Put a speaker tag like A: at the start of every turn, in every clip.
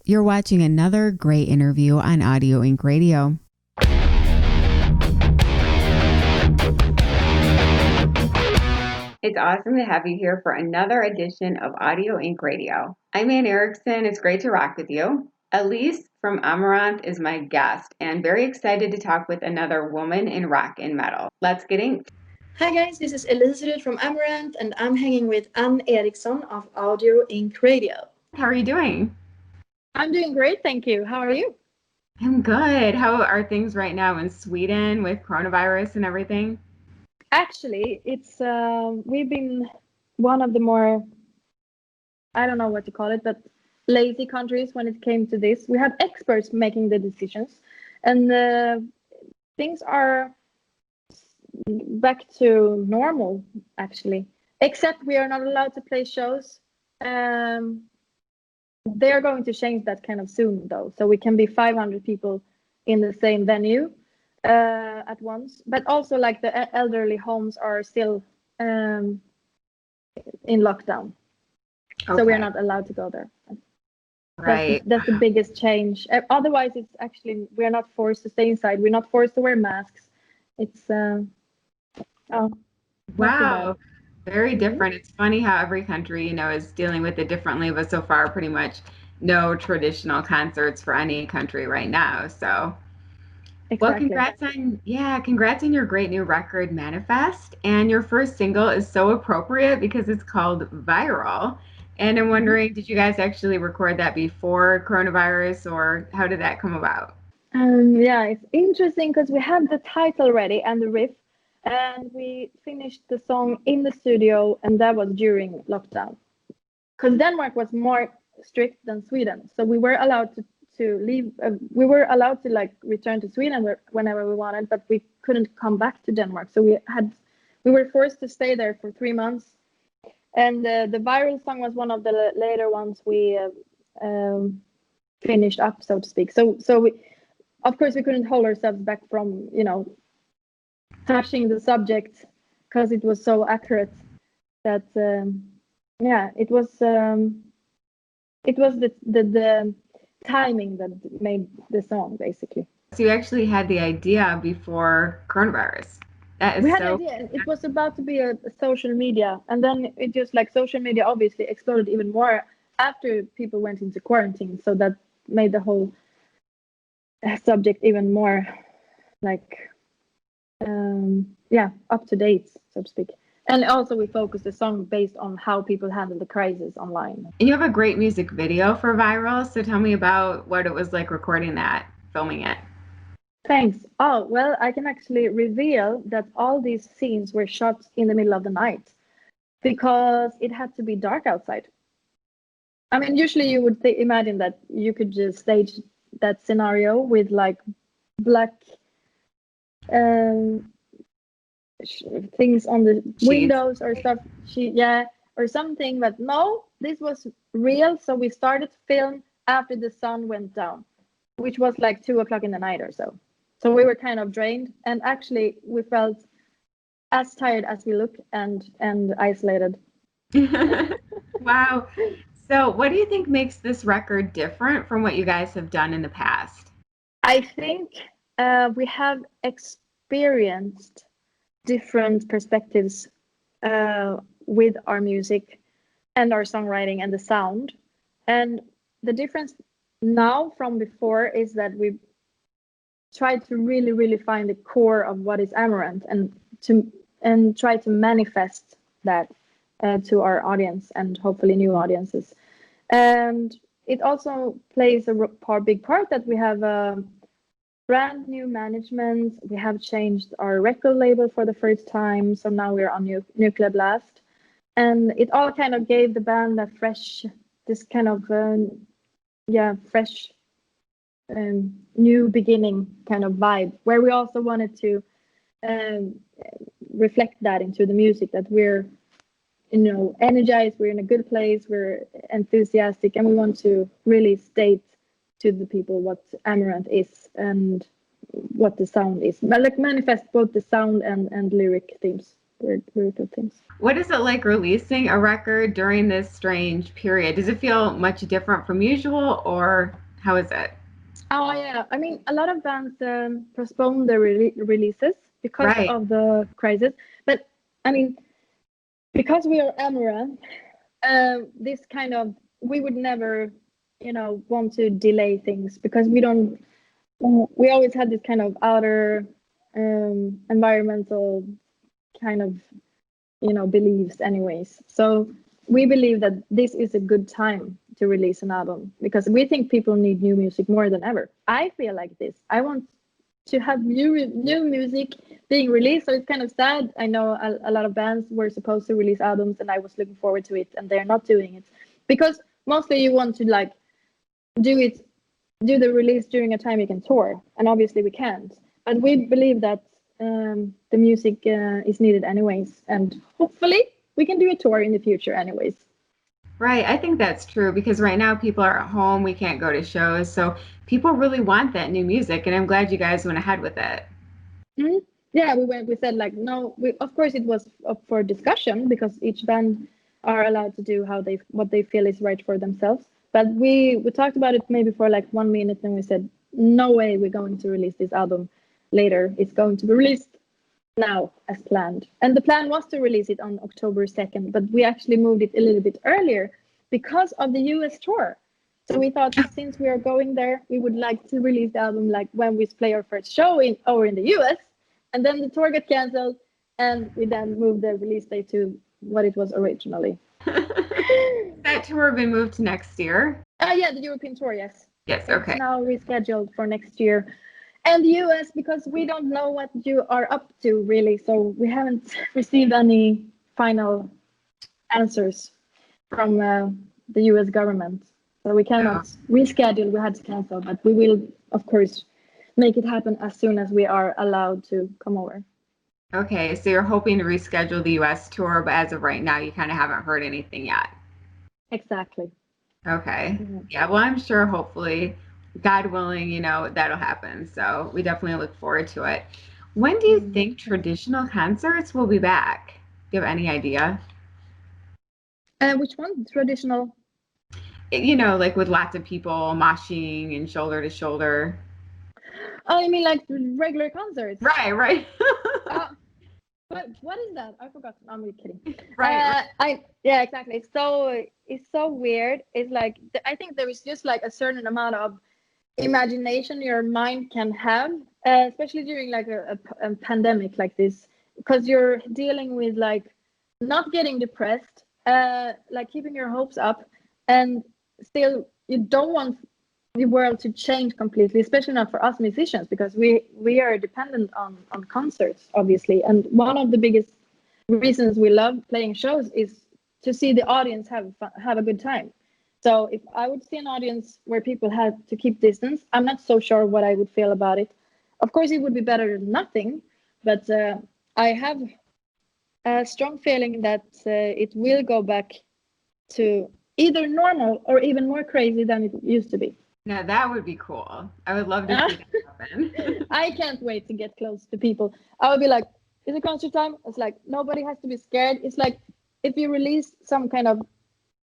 A: You're watching another great interview on Audio Inc. Radio. It's awesome to have you here for another edition of Audio Inc. Radio. I'm Anne Erickson. It's great to rock with you. Elize from Amaranthe is my guest, and very excited to talk with another woman in rock and metal. Let's get in.
B: Hi guys, this is Elize Ryd from Amaranthe, and I'm hanging with Anne Erickson of Audio Inc. Radio.
A: How are you doing?
B: I'm doing great, thank you. How are you?
A: I'm good. How are things right now in Sweden with coronavirus and everything?
B: Actually, it's we've been one of the more, I don't know what to call it, but lazy countries when it came to this. We had experts making the decisions, and things are back to normal, actually. Except we are not allowed to play shows. They are going to change that kind of soon, though. So we can be 500 people in the same venue at once. But also, like, the elderly homes are still in lockdown. Okay. So we are not allowed to go there.
A: Right.
B: That's the biggest change. Otherwise, it's actually, we are not forced to stay inside. We're not forced to wear masks. It's,
A: wow. Very different. It's funny how every country, is dealing with it differently, but so far pretty much no traditional concerts for any country right now. So, exactly. Well, congrats on your great new record, Manifest. And your first single is so appropriate because it's called Viral. And I'm wondering, did you guys actually record that before coronavirus, or how did that come about?
B: Yeah, it's interesting because we had the title ready and the riff. And we finished the song in the studio, and that was during lockdown. Because Denmark was more strict than Sweden, so we were allowed to leave. We were allowed to return to Sweden whenever we wanted, but we couldn't come back to Denmark. So we were forced to stay there for 3 months. And the Viral song was one of the later ones we finished up, so to speak. So we, of course, we couldn't hold ourselves back from touching the subject because it was so accurate that it was the timing that made the song, basically.
A: So you actually had the idea before coronavirus. That is
B: we had an idea. It was about to be a social media, and then it just social media obviously exploded even more after people went into quarantine, so that made the whole subject even more up to date, so to speak. And also we focused the song based on how people handle the crisis online.
A: And you have a great music video for Viral, so tell me about what it was like recording that, filming it.
B: Thanks. Oh, well, I can actually reveal that all these scenes were shot in the middle of the night because it had to be dark outside. I mean, usually you would imagine that you could just stage that scenario with black things on the windows or stuff, or something, but no, this was real. So we started to film after the sun went down, which was 2:00 in the night or so. So we were kind of drained, and actually we felt as tired as we look and isolated.
A: Wow. So what do you think makes this record different from what you guys have done in the past?
B: I think we have experienced different perspectives with our music and our songwriting and the sound. And the difference now from before is that we try to really, really find the core of what is Amaranthe and try to manifest that to our audience and hopefully new audiences. And it also plays a big part that we have brand new management. We have changed our record label for the first time, so now we're on Nuclear Blast, and it all kind of gave the band a fresh new beginning kind of vibe, where we also wanted to reflect that into the music, that we're energized, we're in a good place, we're enthusiastic, and we want to really state to the people what Amaranthe is and what the sound is. But manifest both the sound and lyric themes. very good things.
A: What is it like releasing a record during this strange period? Does it feel much different from usual, or how is it?
B: Oh yeah, I mean, a lot of bands postpone their releases because
A: Right.
B: of the crisis. But I mean, because we are Amaranth, this kind of we would never, want to delay things because we don't. We always had this kind of outer environmental kind of beliefs anyways. So we believe that this is a good time to release an album because we think people need new music more than ever. I feel like this. I want to have new music being released. So it's kind of sad. I know a lot of bands were supposed to release albums and I was looking forward to it and they're not doing it because mostly you want to like do it do the release during a time you can tour, and obviously we can't. But we believe that the music is needed anyways, and hopefully we can do a tour in the future anyways.
A: Right. I think that's true because right now people are at home, we can't go to shows. So people really want that new music, and I'm glad you guys went ahead with it.
B: Mhm. Yeah, we went. We said like no. Of course it was up for discussion because each band are allowed to do what they feel is right for themselves. But we talked about it maybe for like 1 minute, and we said no way we're going to release this album later. It's going to be released now as planned. And the plan was to release it on October 2nd, but we actually moved it a little bit earlier because of the US tour. So we thought since we are going there, we would like to release the album like when we play our first show in the US. And then the tour got canceled and we then moved the release date to what it was originally.
A: That tour been moved to next year?
B: Yeah, the European tour, yes.
A: Yes,
B: It's
A: okay.
B: now rescheduled for next year. And the US, because we don't know what you are up to really. So we haven't received any final answers from the US government. So we cannot
A: Oh,
B: reschedule. We had to cancel, but we will, of course, make it happen as soon as we are allowed to come over.
A: okay. So you're hoping to reschedule the US tour, but as of right now, you kind of haven't heard anything yet.
B: Exactly.
A: Okay.
B: Yeah.
A: Yeah, well, I'm sure hopefully, God willing, that'll happen. So we definitely look forward to it. When do you think
B: Definitely.
A: traditional concerts will be back? Do you have any idea?
B: Which one? Traditional.
A: Like with lots of people moshing and shoulder to shoulder.
B: Oh, you mean like regular concerts?
A: Right, right.
B: Uh, what is that? I forgot. I'm really kidding.
A: Right, right.
B: I Yeah, exactly. It's so weird. It's like I think there is just like a certain amount of imagination your mind can have, especially during like a pandemic like this, because you're dealing with like not getting depressed, like keeping your hopes up, and still you don't want the world to change completely, especially not for us musicians because we are dependent on concerts obviously, and one of the biggest reasons we love playing shows is to see the audience have a good time. So if I would see an audience where people had to keep distance, I'm not so sure what I would feel about it. Of course it would be better than nothing, but I have a strong feeling that it will go back to either normal or even more crazy than it used to be.
A: Now that would be cool. I would love to see that happen.
B: I can't wait to get close to people. I would be like, is it concert time? It's like nobody has to be scared. It's like if you release some kind of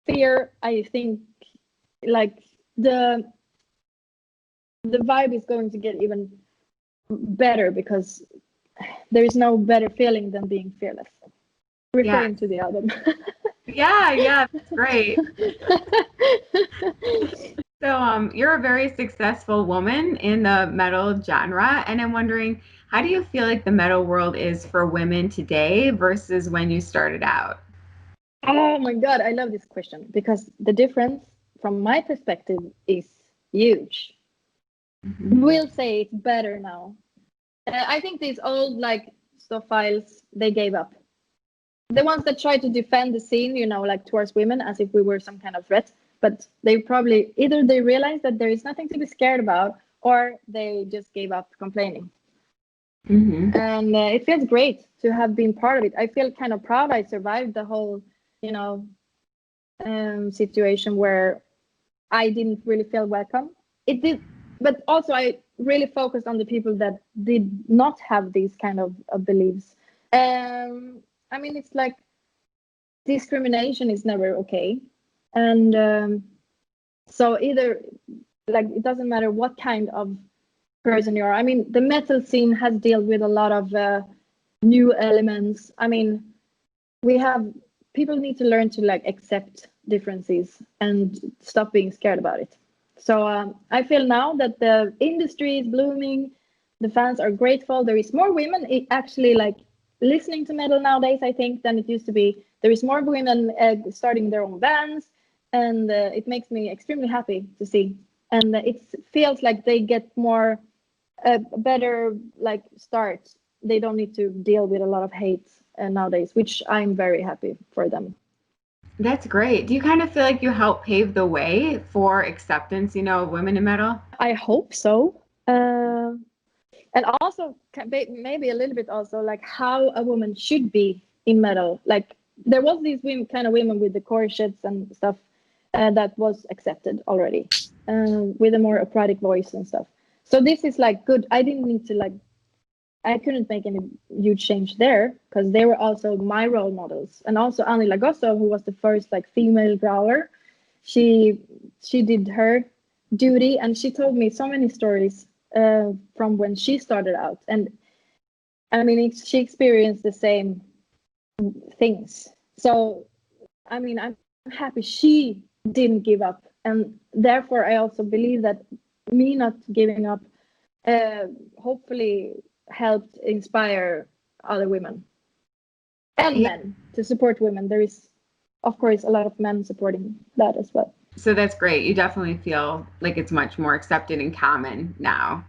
B: fear, I think like the the vibe is going to get even better because there is no better feeling than being fearless.
A: Yeah.
B: Referring to the album.
A: Yeah, yeah, that's great. So, you're a very successful woman in the metal genre, and I'm wondering, how do you feel like the metal world is for women today versus when you started out?
B: Oh my god, I love this question because the difference from my perspective is huge.
A: Mhm.
B: We'll say it's better now. I think these old like stuff files they gave up. The ones that try to defend the scene, like towards women as if we were some kind of threat, but they probably either they realized that there is nothing to be scared about or they just gave up complaining.
A: Mhm.
B: And it feels great to have been part of it. I feel kind of proud I survived the whole, you know, situation where I didn't really feel welcome. It did, but also I really focused on the people that did not have these kind of beliefs. I mean, it's like discrimination is never okay. And so either, like, it doesn't matter what kind of person you are. I mean, the metal scene has dealt with a lot of new elements. I mean, people need to learn to like accept differences and stop being scared about it. So I feel now that the industry is blooming, the fans are grateful. There is more women actually like listening to metal nowadays, I think, than it used to be. There is more women starting their own bands, and it makes me extremely happy to see. And it feels like they get more better like start. They don't need to deal with a lot of hate nowadays, which I'm very happy for them.
A: That's great. Do you kind of feel like you help pave the way for acceptance, of women in metal?
B: I hope so. And also maybe a little bit also like how a woman should be in metal. Like there was these kind of women with the corsets and stuff that was accepted already with a more operatic voice and stuff. So this is like good. I didn't need to like, I couldn't make any huge change there because they were also my role models. And also Annie Lagosso, who was the first like female growler, she did her duty, and she told me so many stories from when she started out. And I mean, she experienced the same things. So I mean, I'm happy she didn't give up, and therefore I also believe that me not giving up hopefully helped inspire other women and
A: Yeah.
B: men to support women. There is, of course, a lot of men supporting that as well.
A: So that's great. You definitely feel like it's much more accepted and common now.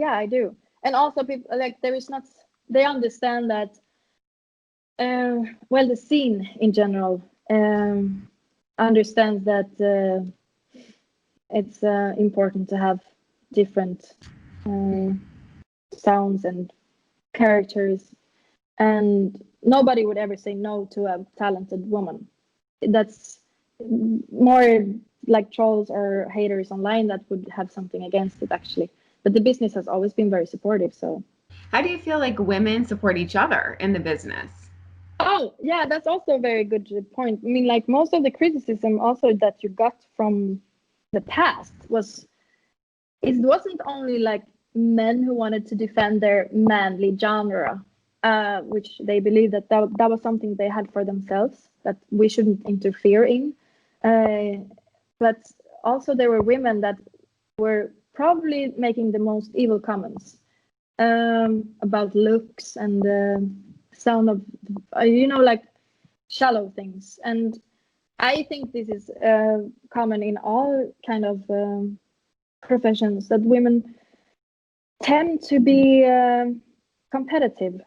B: Yeah, I do. And also people like there is not, they understand that well, the scene in general understands that it's important to have different sounds and characters, and nobody would ever say no to a talented woman. That's more like trolls or haters online that would have something against it actually, but the business has always been very supportive. So
A: How do you feel like women support each other in the business?
B: oh yeah, that's also a very good point. I mean, like most of the criticism also that you got from the past was, it wasn't only like men who wanted to defend their manly genre, which they believed that was something they had for themselves, that we shouldn't interfere in. But also there were women that were probably making the most evil comments about looks and sound of, like shallow things. And I think this is common in all kind of professions, that women tend to be competitive,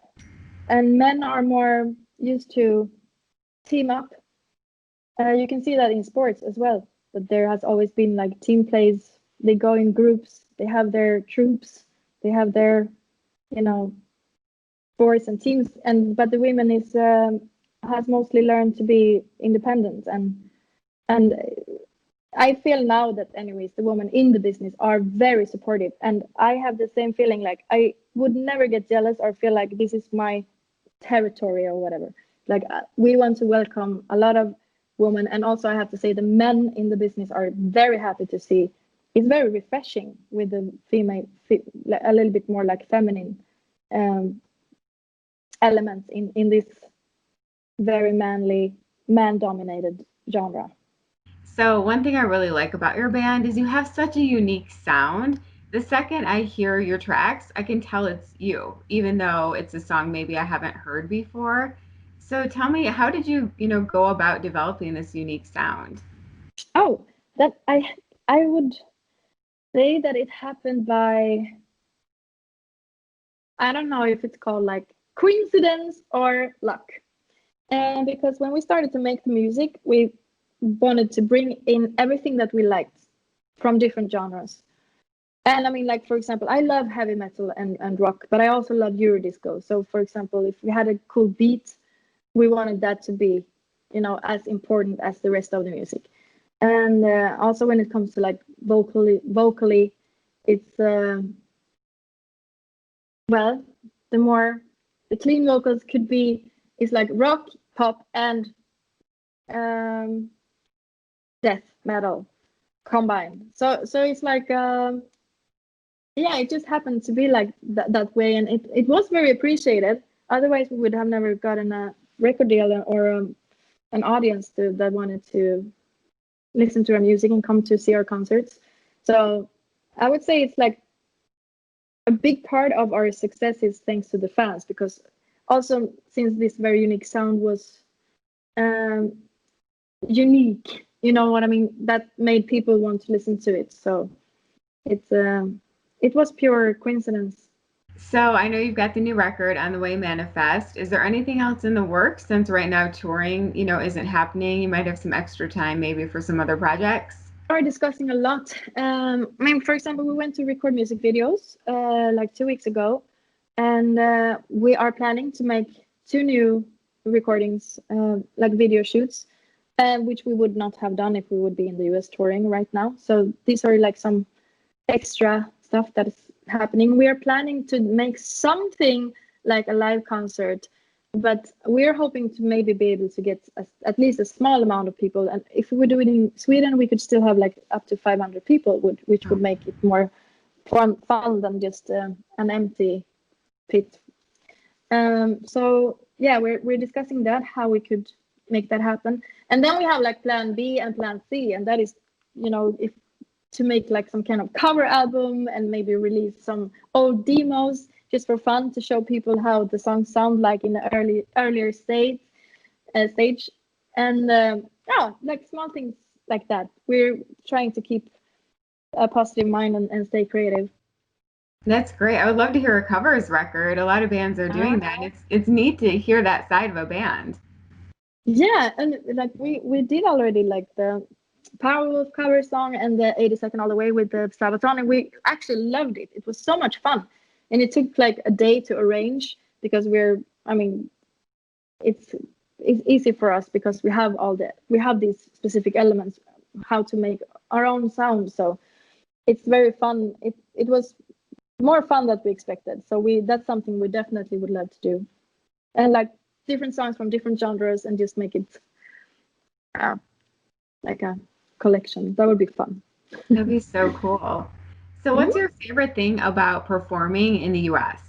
B: and men are more used to team up. You can see that in sports as well, that there has always been like team plays. They go in groups, they have their troops, they have their, sports and teams. But the women has mostly learned to be independent, and I feel now that anyways the women in the business are very supportive, and I have the same feeling. Like I would never get jealous or feel like this is my territory or whatever. Like we want to welcome a lot of women, and also I have to say the men in the business are very happy to see. It's very refreshing with the female, a little bit more like feminine elements in this very manly, man-dominated genre.
A: So, one thing I really like about your band is you have such a unique sound. The second I hear your tracks, I can tell it's you, even though it's a song maybe I haven't heard before. So, tell me, how did you, go about developing this unique sound?
B: Oh, that I would say that it happened by, I don't know if it's called like coincidence or luck. And because when we started to make the music, we wanted to bring in everything that we liked from different genres. And I mean, like, for example, I love heavy metal and rock, but I also love Eurodisco. So, for example, if we had a cool beat, we wanted that to be, as important as the rest of the music. And also when it comes to like vocally, it's, well, the clean vocals could be It's like rock, pop, and death metal combined. So it's like yeah, it just happened to be like that way, and it was very appreciated. Otherwise, we would have never gotten a record deal or an audience that wanted to listen to our music and come to see our concerts. So I would say it's like a big part of our success is thanks to the fans, because also since this very unique sound was unique, you know what I mean, that made people want to listen to it. So it was pure coincidence.
A: So I know you've got the new record on the way, Manifest. Is there anything else in the works since right now touring, isn't happening? You might have some extra time maybe for some other projects.
B: Are discussing a lot. I mean, for example, we went to record music videos like 2 weeks ago, and we are planning to make 2 new recordings, like video shoots, which we would not have done if we would be in the US touring right now. So these are like some extra stuff that is happening. We are planning to make something like a live concert, but we're hoping to maybe be able to get at least a small amount of people. And if we would do it in Sweden, we could still have like up to 500 people, which would make it more fun than just an empty pit. So yeah, we're discussing that, how we could make that happen. And then we have like plan B and plan C, and that is, if to make like some kind of cover album and maybe release some old demos just for fun to show people how the songs sound like in the earlier stage. And like small things like that. We're trying to keep a positive mind and stay creative.
A: That's great. I would love to hear a covers record. A lot of bands are doing that. It's neat to hear that side of a band.
B: Yeah, and like we did already like the Powerwolf cover song and the 82nd All the Way with the Sabaton, and we actually loved it. It was so much fun, and it took like a day to arrange because it's easy for us because we have these specific elements, how to make our own sound. So it's very fun. It was more fun than we expected. So that's something we definitely would love to do, and like different songs from different genres and just make it like a collection. That would be fun.
A: That'd be so cool. So what's your favorite thing about performing in the US?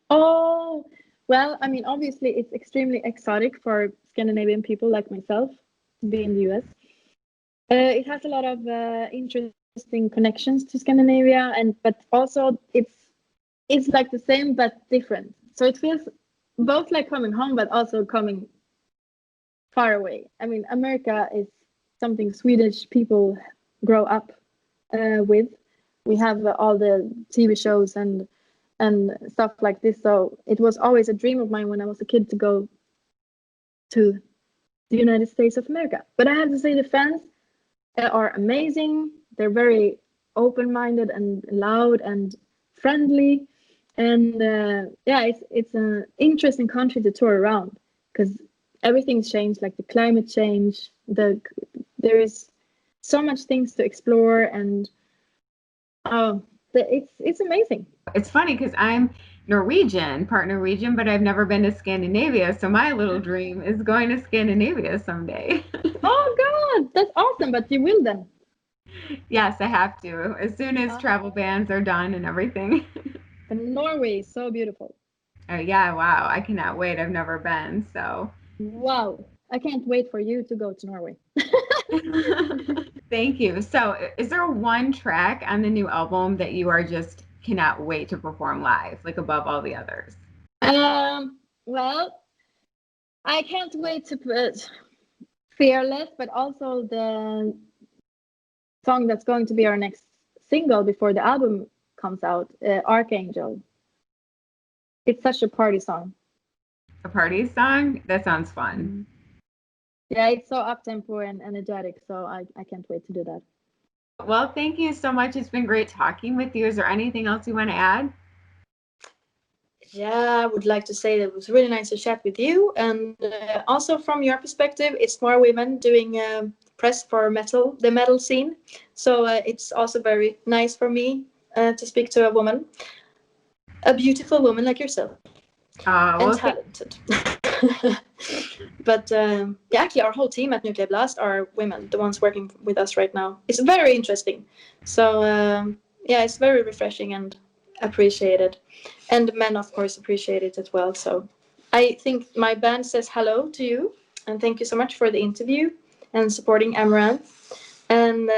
B: Oh, well, I mean, obviously it's extremely exotic for Scandinavian people like myself to be in the US. It has a lot of interesting connections to Scandinavia, but also it's like the same but different. So it feels both like coming home, but also coming far away. I mean, America is something Swedish people grow up with. We have all the TV shows and stuff like this. So it was always a dream of mine when I was a kid to go to the United States of America. But I have to say the fans are amazing. They're very open-minded and loud and friendly. And it's an interesting country to tour around because everything's changed, like the climate change. There is so much things to explore, and it's amazing.
A: It's funny because I'm part Norwegian, but I've never been to Scandinavia. So my little dream is going to Scandinavia someday.
B: Oh God, that's awesome! But you will then?
A: Yes, I have to, as soon as travel bans are done and everything.
B: And Norway is so beautiful.
A: Oh yeah, wow. I cannot wait. I've never been, so.
B: Wow. I can't wait for you to go to Norway.
A: Thank you. So, is there one track on the new album that you are just cannot wait to perform live, like above all the others?
B: Well, I can't wait to put Fearless, but also the song that's going to be our next single before the album comes out, Archangel. It's such a party song.
A: A party song? That sounds fun.
B: Yeah, it's so up-tempo and energetic, so I can't wait to do that.
A: Well, thank you so much. It's been great talking with you. Is there anything else you want to add?
C: Yeah, I would like to say that it was really nice to chat with you. And also from your perspective, it's more women doing press for the metal scene. So it's also very nice for me to speak to a woman, a beautiful woman like yourself, and talented. But yeah, actually, our whole team at Nuclear Blast are women, the ones working with us right now. It's very interesting. So yeah, it's very refreshing and appreciated. And the men, of course, appreciate it as well. So I think my band says hello to you. And thank you so much for the interview and supporting Amaranth. And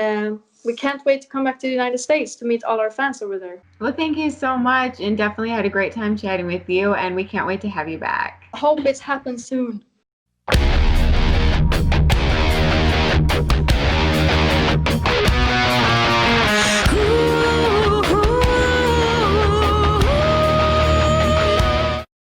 C: we can't wait to come back to the United States to meet all our fans over there.
A: Well, thank you so much, and definitely had a great time chatting with you, and we can't wait to have you back.
C: Hope it happens soon.